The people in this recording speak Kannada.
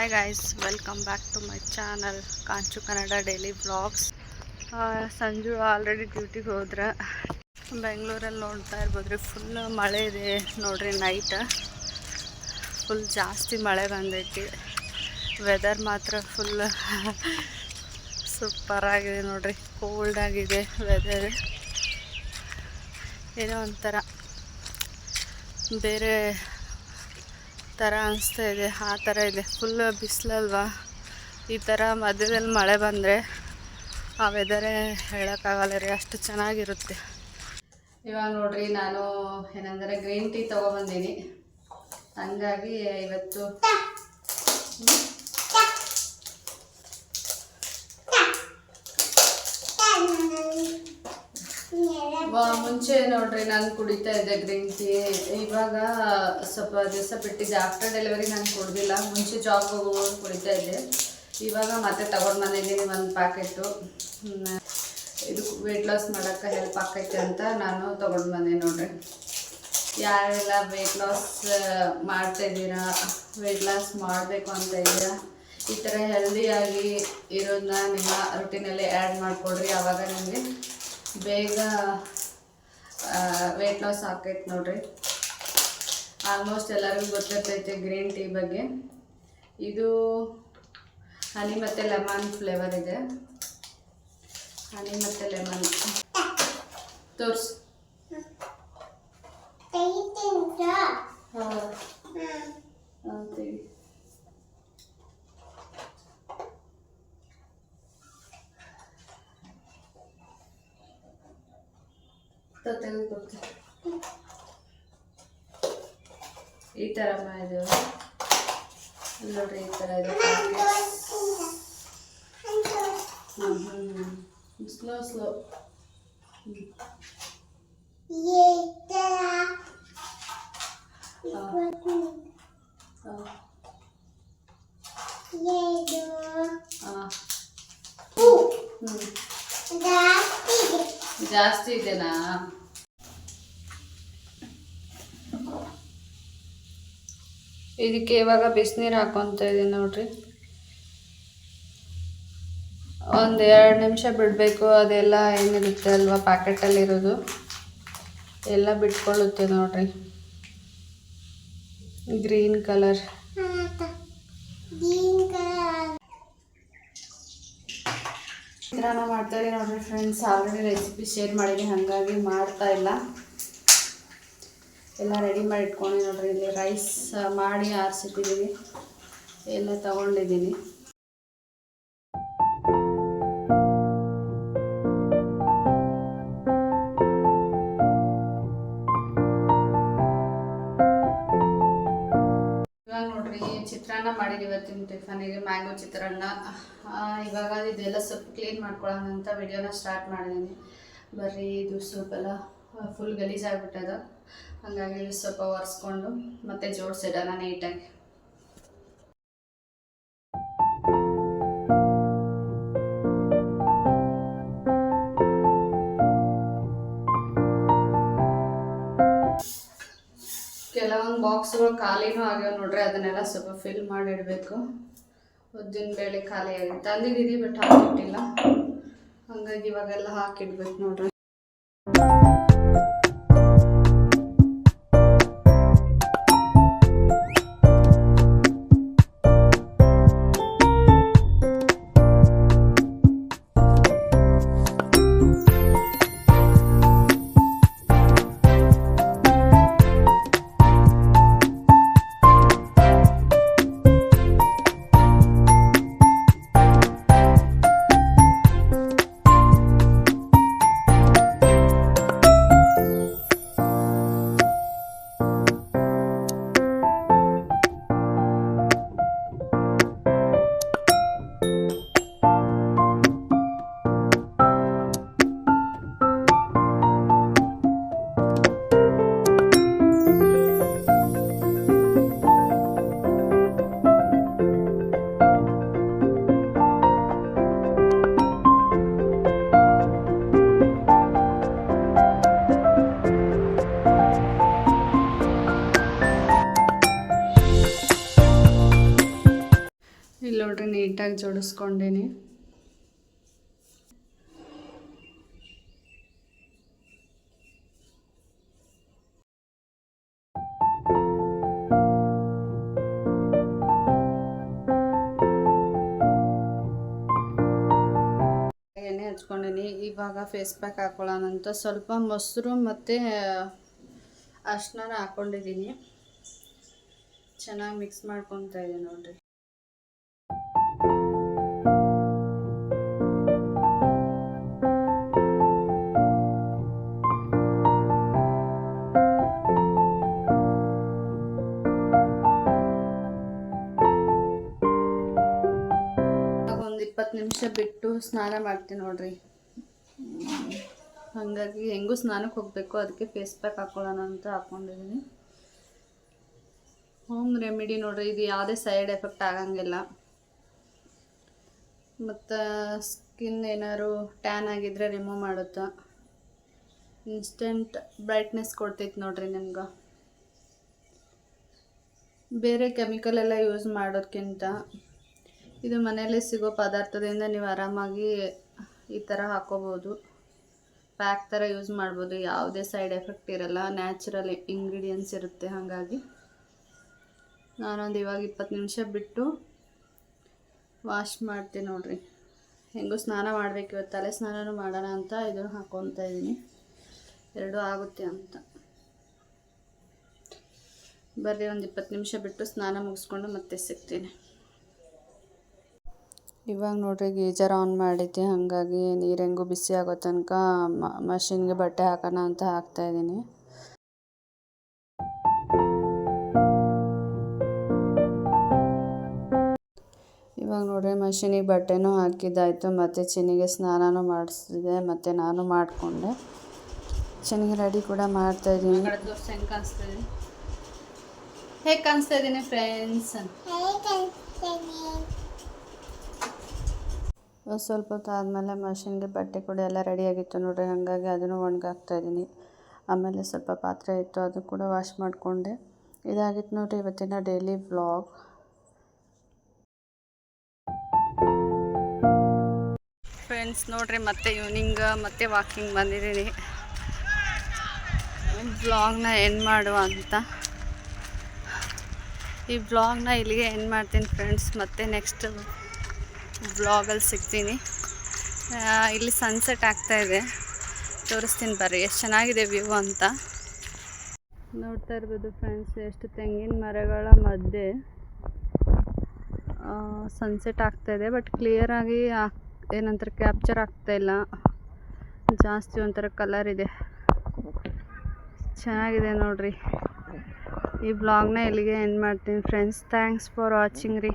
Hi guys, welcome back to my channel Kanchu Kannada daily vlogs. Sanju already ಡ್ಯೂಟಿಗೆ ಹೋದ್ರೆ. ಬೆಂಗಳೂರಲ್ಲಿ ನೋಡ್ತಾ ಇರ್ಬೋದ್ರಿ, ಫುಲ್ ಮಳೆ ಇದೆ ನೋಡ್ರಿ. ನೈಟ್ ಫುಲ್ ಜಾಸ್ತಿ ಮಳೆ ಬಂದೈತಿ. ವೆದರ್ ಮಾತ್ರ ಫುಲ್ ಸೂಪರ್ ಆಗಿದೆ ನೋಡ್ರಿ. ಕೋಲ್ಡ್ ಆಗಿದೆ ವೆದರ್. ಏನೋ ಒಂಥರ ಬೇರೆ ಥರ ಅನಿಸ್ತಾ ಇದೆ. ಆ ಥರ ಇದೆ, ಫುಲ್ ಬಿಸಿಲಲ್ವಾ. ಈ ಥರ ಮಧ್ಯದಲ್ಲಿ ಮಳೆ ಬಂದರೆ ಆ ವೆದರೇ ಹೇಳೋಕ್ಕಾಗಲ್ಲ ರೀ, ಅಷ್ಟು ಚೆನ್ನಾಗಿರುತ್ತೆ. ಇವಾಗ ನೋಡ್ರಿ, ನಾನು ಏನಂದರೆ ಗ್ರೀನ್ ಟೀ ತೊಗೊಬಂದೀನಿ. ಹಂಗಾಗಿ ಇವತ್ತು ಮುಂಚೆ ನೋಡ್ರಿ ನಾನು ಕುಡಿತಾ ಇದ್ದೆ ಗ್ರೀನ್ ಟೀ. ಇವಾಗ ಸ್ವಲ್ಪ ದಿವಸ ಬಿಟ್ಟಿದ್ದೆ. ಆಫ್ಟರ್ ಡೆಲಿವರಿ ನಾನು ಕುಡ್ದಿಲ್ಲ. ಮುಂಚೆ ಜಾಬ್ಗೆ ಹೋಗೋದು ಕುಡಿತಾ ಇದ್ದೆ. ಇವಾಗ ಮತ್ತೆ ತಗೊಂಡು ಬಂದಿದ್ದೀನಿ ಒಂದು ಪ್ಯಾಕೆಟು. ಇದು ವೆಯ್ಟ್ ಲಾಸ್ ಮಾಡೋಕ್ಕೆ ಹೆಲ್ಪ್ ಆಕೈತೆ ಅಂತ ನಾನು ತೊಗೊಂಡು ಬಂದೆ ನೋಡ್ರಿ. ಯಾರೆಲ್ಲ ವೆಯ್ಟ್ ಲಾಸ್ ಮಾಡ್ತಾಯಿದ್ದೀರಾ, ವೆಯ್ಟ್ ಲಾಸ್ ಮಾಡಬೇಕು ಅಂತ ಇದ್ದೀರಾ, ಈ ಥರ ಹೆಲ್ದಿಯಾಗಿ ಇರೋದನ್ನ ನಿಮ್ಮ ರುಟೀನಲ್ಲಿ ಆ್ಯಡ್ ಮಾಡಿಕೊಡ್ರಿ. ಆವಾಗ ನಿಮಗೆ ಬೇಗ ವೆಯ್ಟ್ ಲಾಸ್ ಆಕೈತೆ ನೋಡ್ರಿ. ಆಲ್ಮೋಸ್ಟ್ ಎಲ್ಲರಿಗೂ ಗೊತ್ತಿರ್ತೈತೆ ಗ್ರೀನ್ ಟೀ ಬಗ್ಗೆ. ಇದು ಹನಿ ಮತ್ತು ಲೆಮನ್ ಫ್ಲೇವರ್ ಇದೆ. ಹನಿ ಮತ್ತು ಲೆಮನ್ ತೋರಿಸು. ತೆಗೆದುಕೊಡ್ತೀನಿ. ಈ ಥರ ಇದು ನೋಡ್ರಿ, ಈ ಥರ ಇದೆ. ಸ್ಲೋ ಸ್ಲೋ ಜಾಸ್ತಿ ಇದೆನಾ? ಇದಕ್ಕೆ ಇವಾಗ ಬಿಸಿನೀರು ಹಾಕೊತ ಇದ್ದೀನಿ ನೋಡ್ರಿ. ಒಂದು 2 ನಿಮಿಷ ಬಿಡಬೇಕು. ಅದೆಲ್ಲ ಏನಿರುತ್ತೆ ಅಲ್ವಾ ಪ್ಯಾಕೆಟಲ್ಲಿರೋದು ಎಲ್ಲ ಬಿಟ್ಕೊಳ್ಳುತ್ತೆ ನೋಡ್ರಿ. ಗ್ರೀನ್ ಕಲರ್ ಚಿತ್ರಾನ್ನ ಮಾಡ್ತಾಯಿದ್ದೀನಿ ನೋಡ್ರಿ ಫ್ರೆಂಡ್ಸ್. ಆಲ್ರೆಡಿ ರೆಸಿಪಿ ಶೇರ್ ಮಾಡಿದ್ದೀನಿ, ಹಾಗಾಗಿ ಮಾಡ್ತಾ ಇಲ್ಲ. ಎಲ್ಲ ರೆಡಿ ಮಾಡಿ ಇಟ್ಕೊಂಡು ನೋಡ್ರಿ. ಇಲ್ಲಿ ರೈಸ್ ಮಾಡಿ ಆರಿಸಿಟ್ಟಿದ್ದೀನಿ, ಎಲ್ಲ ತಗೊಂಡಿದ್ದೀನಿ. ಇವಾಗ ನೋಡ್ರಿ, ಚಿತ್ರಾನ್ನ ಮಾಡಿದ್ದು ಇವತ್ತಿನ ಟಿಫನಿಗೆ, ಮ್ಯಾಂಗೋ ಚಿತ್ರಾನ್ನ. ಇವಾಗ ಇದೆಲ್ಲ ಸ್ವಲ್ಪ ಕ್ಲೀನ್ ಮಾಡ್ಕೊಳ್ಳೋಣ ಅಂತ ವಿಡಿಯೋನ ಸ್ಟಾರ್ಟ್ ಮಾಡಿದ್ದೀನಿ. ಬರ್ರಿ, ಇದು ಸೊಪ್ಪೆಲ್ಲ ಫುಲ್ ಗಲೀಜಾಗ್ಬಿಟ್ಟದ. ಹಾಗಾಗಿ ಸ್ವಲ್ಪ ಒರೆಸ್ಕೊಂಡು ಮತ್ತೆ ಜೋಡಿಸಿಡೋಣ ನೀಟಾಗಿ. ಕೆಲವೊಂದು ಬಾಕ್ಸ್ಗಳು ಖಾಲಿನೂ ಆಗ್ಯಾವ ನೋಡ್ರಿ. ಅದನ್ನೆಲ್ಲ ಸ್ವಲ್ಪ ಫಿಲ್ ಮಾಡಿಡಬೇಕು. ಉದ್ದಿನ ಬೇಳೆ ಖಾಲಿ ಆಗಿ ತಂದಿದ್ದೀನಿ, ಬಟ್ ಹಾಕಿಟ್ಟಿಲ್ಲ. ಹಾಗಾಗಿ ಇವಾಗೆಲ್ಲ ಹಾಕಿಡ್ಬೇಕು ನೋಡ್ರಿ. ನೋಡ್ರಿ ನೀಟಾಗಿ ಜೋಡಿಸ್ಕೊಂಡೀನಿ. ಎಣ್ಣೆ ಹಚ್ಕೊಂಡಿನಿ. ಇವಾಗ ಫೇಸ್ ಪ್ಯಾಕ್ ಹಾಕೊಳ್ಳೋಣ ಅಂತ ಸ್ವಲ್ಪ ಮೊಸರು ಮತ್ತು ಅರ್ಶಿನ ಹಾಕ್ಕೊಂಡಿದ್ದೀನಿ. ಚೆನ್ನಾಗಿ ಮಿಕ್ಸ್ ಮಾಡ್ಕೊತಾ ಇದೆ ನೋಡ್ರಿ. ಒಂದು 20 ನಿಮಿಷ ಬಿಟ್ಟು ಸ್ನಾನ ಮಾಡ್ತೀನಿ ನೋಡ್ರಿ. ಹಾಗಾಗಿ ಹೆಂಗೂ ಸ್ನಾನಕ್ಕೆ ಹೋಗಬೇಕು, ಅದಕ್ಕೆ ಫೇಸ್ ಪ್ಯಾಕ್ ಹಾಕೊಳ್ಳೋಣ ಅಂತ ಹಾಕ್ಕೊಂಡಿದ್ದೀನಿ. ಹೋಮ್ ರೆಮಿಡಿ ನೋಡ್ರಿ, ಇದು ಯಾವುದೇ ಸೈಡ್ ಎಫೆಕ್ಟ್ ಆಗಂಗಿಲ್ಲ. ಮತ್ತು ಸ್ಕಿನ್ ಏನಾದ್ರು ಟ್ಯಾನ್ ಆಗಿದ್ರೆ ರಿಮೂವ್ ಮಾಡುತ್ತಾ, ಇನ್ಸ್ಟೆಂಟ್ ಬ್ರೈಟ್ನೆಸ್ ಕೊಡ್ತೈತೆ ನೋಡ್ರಿ ನಿಮ್ಗೆ. ಬೇರೆ ಕೆಮಿಕಲ್ ಎಲ್ಲ ಯೂಸ್ ಮಾಡೋದಕ್ಕಿಂತ ಇದು ಮನೆಯಲ್ಲೇ ಸಿಗೋ ಪದಾರ್ಥದಿಂದ ನೀವು ಆರಾಮಾಗಿ ಈ ಥರ ಹಾಕೋಬೋದು. ಪ್ಯಾಕ್ ಥರ ಯೂಸ್ ಮಾಡ್ಬೋದು, ಯಾವುದೇ ಸೈಡ್ ಎಫೆಕ್ಟ್ ಇರಲ್ಲ, ನ್ಯಾಚುರಲ್ ಇಂಗ್ರೀಡಿಯೆಂಟ್ಸ್ ಇರುತ್ತೆ. ಹಾಗಾಗಿ ನಾನೊಂದು ಇವಾಗ 20 ನಿಮಿಷ ಬಿಟ್ಟು ವಾಶ್ ಮಾಡ್ತೀನಿ ನೋಡ್ರಿ. ಹೆಂಗೂ ಸ್ನಾನ ಮಾಡಬೇಕು, ಇವತ್ತು ತಲೆ ಸ್ನಾನನೂ ಮಾಡೋಣ ಅಂತ ಇದನ್ನು ಹಾಕ್ಕೊತಾ ಇದ್ದೀನಿ, ಎರಡೂ ಆಗುತ್ತೆ ಅಂತ. ಬರ್ರಿ ಒಂದು 20 ನಿಮಿಷ ಬಿಟ್ಟು ಸ್ನಾನ ಮುಗಿಸ್ಕೊಂಡು ಮತ್ತೆ ಸಿಗ್ತೀನಿ. ಇವಾಗ ನೋಡ್ರಿ ಗೀಜರ್ ಆನ್ ಮಾಡಿದ್ದೆ, ಹಾಗಾಗಿ ನೀರು ಹೆಂಗೂ ಬಿಸಿ ಆಗೋ ತನಕ ಮಷಿನ್ಗೆ ಬಟ್ಟೆ ಹಾಕೋಣ ಅಂತ ಹಾಕ್ತಾಯಿದ್ದೀನಿ. ಇವಾಗ ನೋಡ್ರಿ ಮಷಿನಿಗೆ ಬಟ್ಟೆನೂ ಹಾಕಿದ್ದಾಯಿತು, ಮತ್ತು ಚಿನ್ನಿಗೆ ಸ್ನಾನನೂ ಮಾಡಿಸಿದೆ, ಮತ್ತು ನಾನು ಮಾಡಿಕೊಂಡೆ. ಚಿನ್ನಿಗೆ ರೆಡಿ ಕೂಡ ಮಾಡ್ತಾಯಿದ್ದೀನಿ. ಹೇಗೆ ಕಾಣಿಸ್ತಾ ಇದ್ದೀನಿ ಫ್ರೆಂಡ್ಸ್? ಸ್ವಲ್ಪ ಹೊತ್ತು ಆದಮೇಲೆ ಮಷಿನ್ಗೆ ಬಟ್ಟೆ ಕೂಡ ಎಲ್ಲ ರೆಡಿಯಾಗಿತ್ತು ನೋಡ್ರಿ, ಹಾಗಾಗಿ ಅದನ್ನು ಒಣಗಾಕ್ತಾಯಿದ್ದೀನಿ. ಆಮೇಲೆ ಸ್ವಲ್ಪ ಪಾತ್ರೆ ಇತ್ತು, ಅದು ಕೂಡ ವಾಶ್ ಮಾಡಿಕೊಂಡೆ. ಇದಾಗಿತ್ತು ನೋಡ್ರಿ ಇವತ್ತಿನ ಡೈಲಿ ವ್ಲಾಗ್. ಫ್ರೆಂಡ್ಸ್ ನೋಡ್ರಿ, ಮತ್ತೆ ಈವ್ನಿಂಗ್ ಮತ್ತೆ ವಾಕಿಂಗ್ ಬಂದಿದ್ದೀನಿ. ವ್ಲಾಗ್ನ ಎಂಡ್ ಮಾಡುವ ಅಂತ. ಈ ವ್ಲಾಗ್ನ ಇಲ್ಲಿಗೆ ಎಂಡ್ ಮಾಡ್ತೀನಿ ಫ್ರೆಂಡ್ಸ್. ಮತ್ತೆ ನೆಕ್ಸ್ಟ್ ವ್ಲಾಗಲ್ಲಿ ಸಿಗ್ತೀನಿ. ಇಲ್ಲಿ ಸನ್ಸೆಟ್ ಆಗ್ತಾಯಿದೆ, ತೋರಿಸ್ತೀನಿ ಬರ್ರಿ ಎಷ್ಟು ಚೆನ್ನಾಗಿದೆ ವ್ಯೂ ಅಂತ. ನೋಡ್ತಾ ಇರ್ಬೋದು ಫ್ರೆಂಡ್ಸ್, ಎಷ್ಟು ತೆಂಗಿನ ಮರಗಳ ಮಧ್ಯೆ ಸನ್ಸೆಟ್ ಆಗ್ತಾಯಿದೆ. ಬಟ್ ಕ್ಲಿಯರಾಗಿ ಏನಂತಾರೆ ಕ್ಯಾಪ್ಚರ್ ಆಗ್ತಾಯಿಲ್ಲ, ಜಾಸ್ತಿ ಒಂಥರ ಕಲರ್ ಇದೆ. ಚೆನ್ನಾಗಿದೆ ನೋಡ್ರಿ. ಈ ವ್ಲಾಗ್ನ ಇಲ್ಲಿಗೆ ಎಂಡ್ ಮಾಡ್ತೀನಿ ಫ್ರೆಂಡ್ಸ್. ಥ್ಯಾಂಕ್ಸ್ ಫಾರ್ ವಾಚಿಂಗ್ ರೀ.